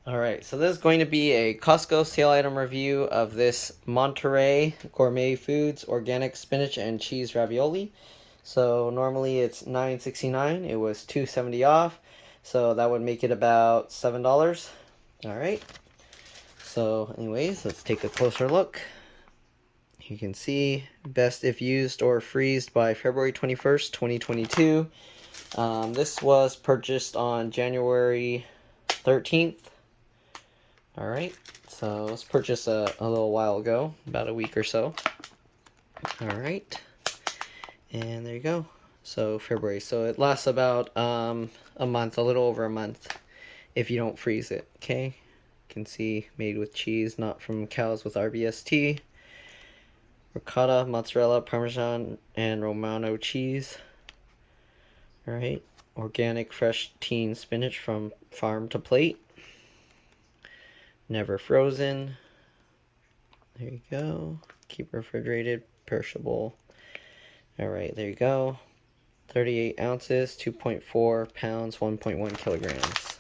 Alright, so this is going to be a Costco sale item review of this Monterey Gourmet Foods Organic Spinach and Cheese Ravioli. So normally it's $9.69, it was $2.70 off, so that would make it about $7. Alright, so anyways, let's take a closer look. You can see best if used or freezed by February 21st, 2022. This was purchased on January 13th. Alright, so it was purchased a little while ago, about a week or so. Alright, and there you go. So February, so it lasts about a month, a little over a month, if you don't freeze it, okay? You can see made with cheese, not from cows with RBST. Ricotta, mozzarella, parmesan, and Romano cheese. Alright, organic fresh teen spinach from farm to plate. Never frozen. There you go. Keep refrigerated, perishable. Alright, there you go. 38 ounces, 2.4 pounds, 1.1 kilograms.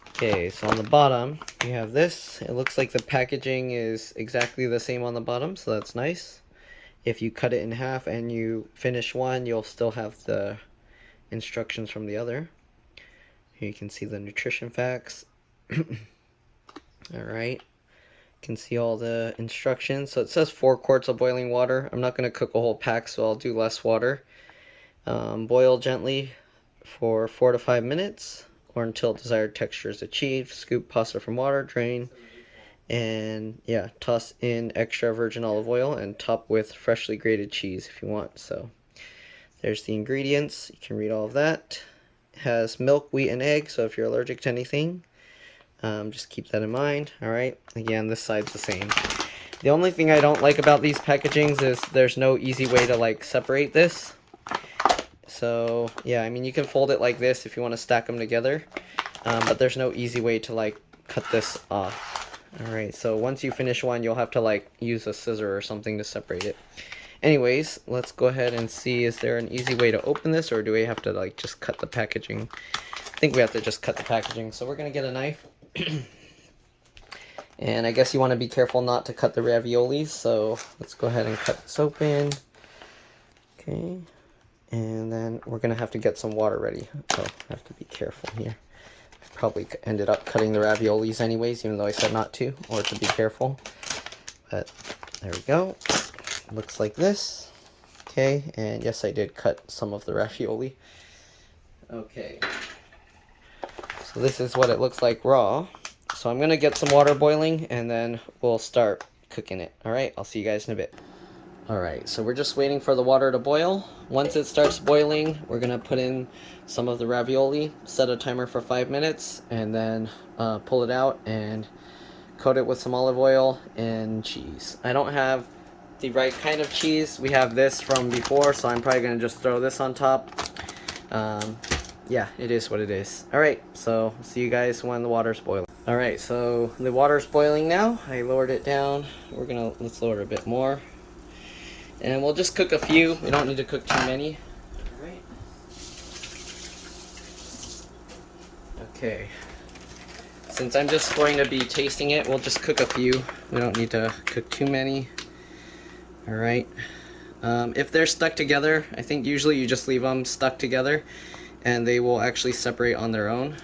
Okay, so on the bottom, you have this. It looks like the packaging is exactly the same on the bottom, so that's nice. If you cut it in half and you finish one, you'll still have the instructions from the other. Here you can see the nutrition facts. Alright, you can see all the instructions. So it says 4 quarts of boiling water. I'm not going to cook a whole pack, so I'll do less water. Boil gently for 4 to 5 minutes or until desired texture is achieved. Scoop pasta from water, drain, and yeah, toss in extra virgin olive oil and top with freshly grated cheese if you want. So there's the ingredients. You can read all of that. It has milk, wheat, and egg, so if you're allergic to anything, just keep that in mind. Alright, again, this side's the same. The only thing I don't like about these packagings is there's no easy way to like separate this. So yeah, I mean, you can fold it like this if you want to stack them together, but there's no easy way to like cut this off. Alright, so once you finish one, you'll have to like use a scissor or something to separate it. Anyways, let's go ahead and see, is there an easy way to open this, or do we have to like just cut the packaging? I think we have to just cut the packaging, so we're gonna get a knife. And I guess you want to be careful not to cut the raviolis, so let's go ahead and cut this open. Okay, and then we're gonna have to get some water ready, so I have to be careful here. I probably ended up cutting the raviolis anyways, even though I said not to, or to be careful. But there we go. Looks like this. Okay, and yes, I did cut some of the ravioli. Okay, so this is what it looks like raw. So I'm gonna get some water boiling and then we'll start cooking it. Alright, I'll see you guys in a bit. Alright, so we're just waiting for the water to boil. Once it starts boiling, we're gonna put in some of the ravioli, set a timer for 5 minutes, and then pull it out and coat it with some olive oil and cheese. I don't have the right kind of cheese. We have this from before, so I'm probably gonna just throw this on top. Yeah, it is what it is. Alright, so see you guys when the water's boiling. Alright, so the water's boiling now. I lowered it down. Let's lower it a bit more. And we'll just cook a few. We don't need to cook too many. Alright. Okay. Since I'm just going to be tasting it, we'll just cook a few. We don't need to cook too many. Alright. If they're stuck together, I think usually you just leave them stuck together and they will actually separate on their own.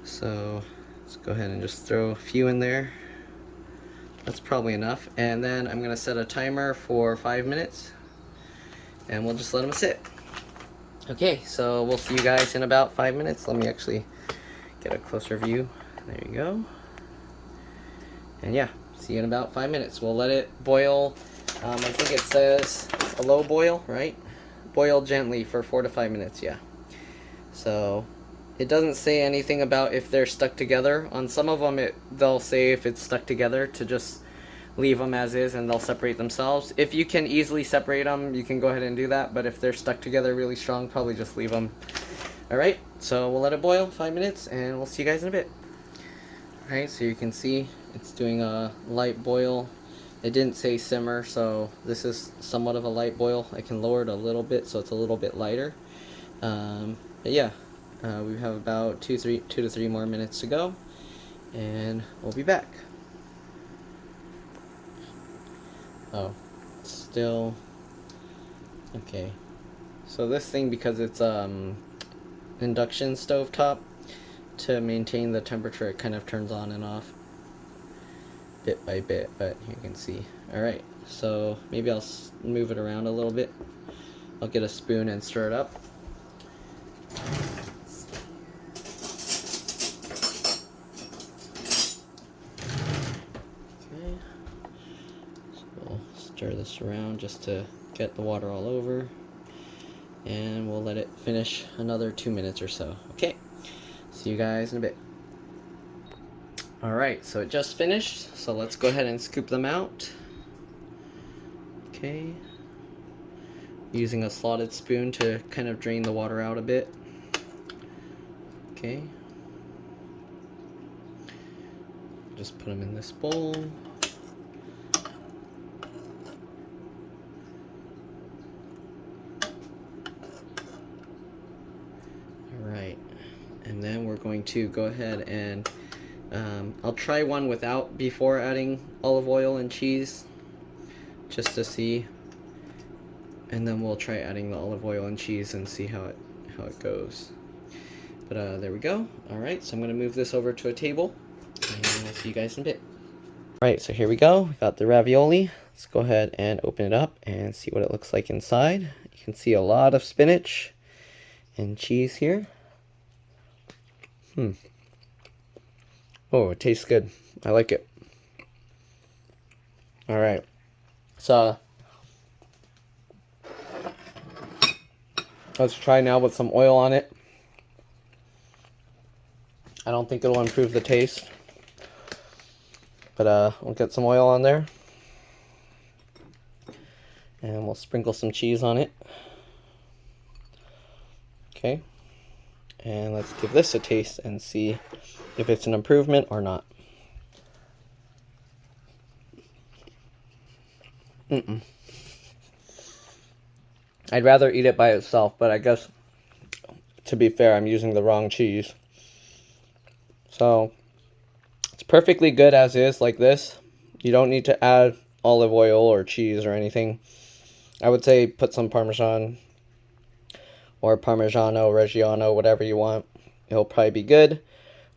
So let's go ahead and just throw a few in there. That's probably enough. And then I'm gonna set a timer for 5 minutes and we'll just let them sit. Okay, so we'll see you guys in about 5 minutes. Let me actually get a closer view. There you go. And yeah, see you in about 5 minutes. We'll let it boil. I think it says a low boil, right? Boil gently for 4 to 5 minutes, yeah. So it doesn't say anything about if they're stuck together. On some of them, they'll say if it's stuck together to just leave them as is and they'll separate themselves. If you can easily separate them, you can go ahead and do that. But if they're stuck together really strong, probably just leave them. Alright, so we'll let it boil 5 minutes and we'll see you guys in a bit. Alright, so you can see it's doing a light boil. It didn't say simmer, so this is somewhat of a light boil. I can lower it a little bit so it's a little bit lighter. But yeah, we have about 2 to 3 more minutes to go. and we'll be back. Oh, still okay. So this thing, because it's induction stovetop, to maintain the temperature, it kind of turns on and off bit by bit, but you can see. Alright, so maybe I'll move it around a little bit. I'll get a spoon and stir it up. Okay, so we'll stir this around just to get the water all over, and we'll let it finish another 2 minutes or so. Okay, see you guys in a bit. Alright, so it just finished, so let's go ahead and scoop them out. Okay, using a slotted spoon to kind of drain the water out a bit. Okay, just put them in this bowl. Alright, and then we're going to go ahead and I'll try one without before adding olive oil and cheese, just to see, and then we'll try adding the olive oil and cheese and see how it goes. But there we go. Alright, so I'm going to move this over to a table, and I'll see you guys in a bit. Alright, so here we go. We got the ravioli. Let's go ahead and open it up and see what it looks like inside. You can see a lot of spinach and cheese here. Oh, it tastes good. I like it. Alright, so let's try now with some oil on it. I don't think it'll improve the taste, but we'll get some oil on there, and we'll sprinkle some cheese on it. Okay, and let's give this a taste and see if it's an improvement or not. I'd rather eat it by itself, but I guess, to be fair, I'm using the wrong cheese. So, it's perfectly good as is, like this. You don't need to add olive oil or cheese or anything. I would say put some Parmesan or Parmigiano Reggiano, whatever you want. It'll probably be good,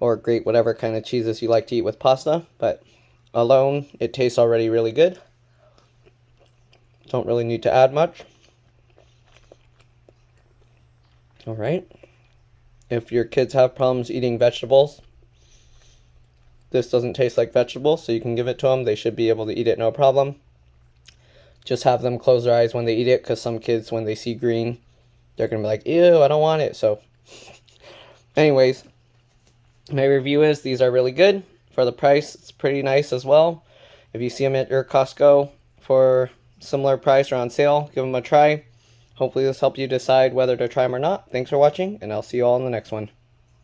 or grate whatever kind of cheeses you like to eat with pasta, but alone, it tastes already really good. Don't really need to add much. Alright. If your kids have problems eating vegetables, this doesn't taste like vegetables, so you can give it to them. They should be able to eat it no problem. Just have them close their eyes when they eat it, because some kids, when they see green, they're going to be like, ew, I don't want it. So, anyways, my review is these are really good. For the price, it's pretty nice as well. If you see them at your Costco for similar price or on sale, give them a try. Hopefully this helped you decide whether to try them or not. Thanks for watching, and I'll see you all in the next one.